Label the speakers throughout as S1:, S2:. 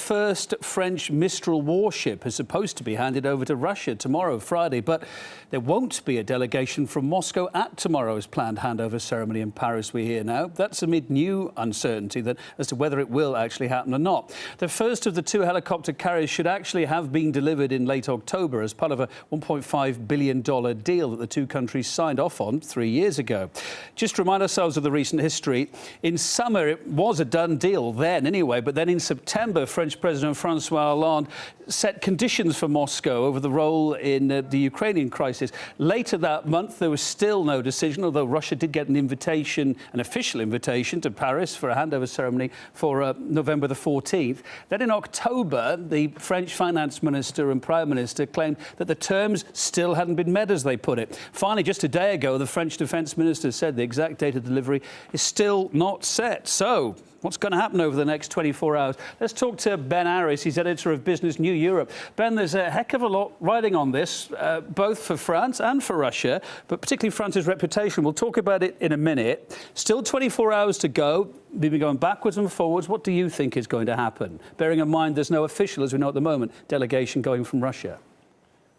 S1: first French Mistral warship is supposed to be handed over to Russia tomorrow, Friday, but there won't be a delegation from Moscow at tomorrow's planned handover ceremony in Paris, we hear now. That's amid new uncertainty as to whether it will actually happen or not. The first of the two helicopter carriers should actually have been delivered in late October as part of a $1.5 billion deal that the two countries signed off on 3 years ago. Just to remind ourselves of the recent history, in summer it was a done deal then anyway, but then in September, French President François Hollande set conditions for Moscow over the role in the Ukrainian crisis. Later that month, there was still no decision, although Russia did get an invitation, an official invitation to Paris for a handover ceremony for November the 14th. Then in October, the French finance minister and prime minister claimed that the terms still hadn't been met, as they put it. Finally, just a day ago, the French defence minister said the exact date of delivery is still not set. So, what's going to happen over the next 24 hours? Let's talk to Ben Harris. He's editor of Business New Europe. Ben, there's a heck of a lot riding on this, both for France and for Russia, but particularly France's reputation. We'll talk about it in a minute. Still 24 hours to go. We've been going backwards and forwards. What do you think is going to happen? Bearing in mind there's no official, as we know at the moment, delegation going from Russia.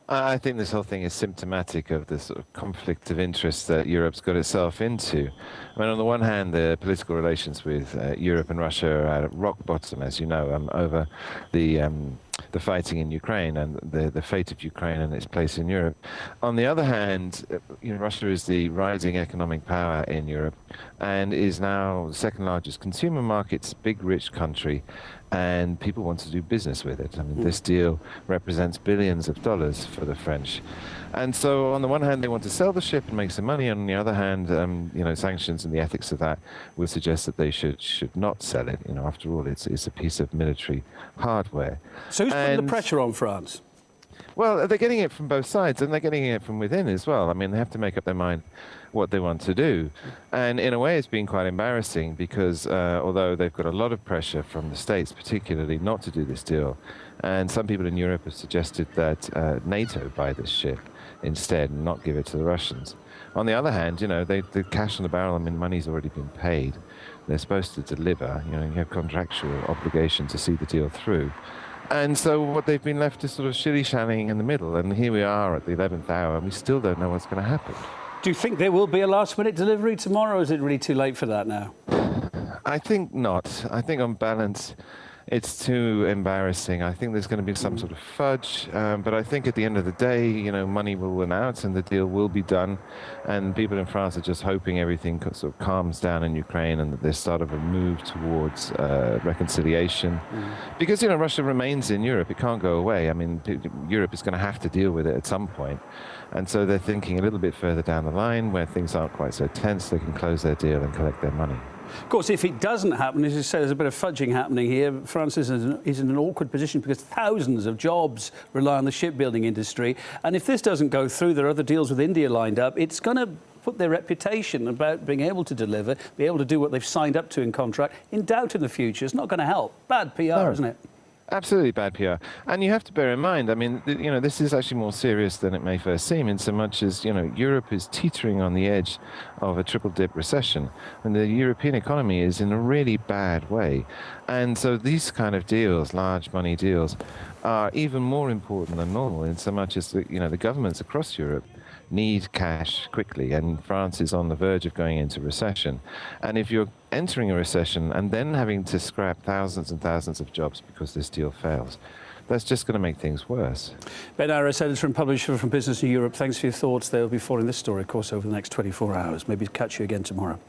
S2: I think this whole thing is symptomatic of the sort of conflict of interest that Europe's got itself into. I mean, on the one hand, the political relations with Europe and Russia are at rock bottom, as you know, over the fighting in Ukraine and the fate of Ukraine and its place in Europe. On the other hand, Russia is the rising economic power in Europe and is now the second largest consumer market, big, rich country, and people want to do business with it. I mean, this deal represents billions of dollars for the French. And so on the one hand, they want to sell the ship and make some money. And on the other hand, sanctions and the ethics of that would suggest that they should not sell it. After all, it's a piece of military hardware.
S1: So who's putting the pressure on France?
S2: Well, they're getting it from both sides, and they're getting it from within as well. I mean, they have to make up their mind what they want to do. And in a way, it's been quite embarrassing because although they've got a lot of pressure from the States, particularly not to do this deal, and some people in Europe have suggested that NATO buy this ship instead and not give it to the Russians. On the other hand, the cash on the barrel, I mean, money's already been paid. They're supposed to deliver. You have contractual obligation to see the deal through. And so what they've been left is sort of shilly-shallying in the middle. And here we are at the 11th hour, and we still don't know what's going to happen.
S1: Do you think there will be a last-minute delivery tomorrow, or is it really too late for that now?
S2: I think not. I think on balance, it's too embarrassing. I think there's going to be some sort of fudge, but I think at the end of the day, money will win out and the deal will be done. And people in France are just hoping everything sort of calms down in Ukraine and that there's sort of a move towards reconciliation. Because, Russia remains in Europe. It can't go away. I mean, Europe is going to have to deal with it at some point. And so they're thinking a little bit further down the line where things aren't quite so tense, they can close their deal and collect their money.
S1: Of course, if it doesn't happen, as you say, there's a bit of fudging happening here. France is in an awkward position because thousands of jobs rely on the shipbuilding industry. And if this doesn't go through, there are other deals with India lined up. It's going to put their reputation about being able to deliver, be able to do what they've signed up to in contract, in doubt in the future. It's not going to help. Bad PR, no. Isn't it? Absolutely
S2: bad PR. And you have to bear in mind, I mean, this is actually more serious than it may first seem, in so much as, Europe is teetering on the edge of a triple-dip recession. And the European economy is in a really bad way. And so these kind of deals, large money deals, are even more important than normal, in so much as, the governments across Europe need cash quickly, and France is on the verge of going into recession. And if you're entering a recession and then having to scrap thousands and thousands of jobs because this deal fails, that's just going to make things worse.
S1: Ben Harris, editor and publisher from Business in Europe, thanks for your thoughts. They'll be following this story, of course, over the next 24 hours. Maybe catch you again tomorrow.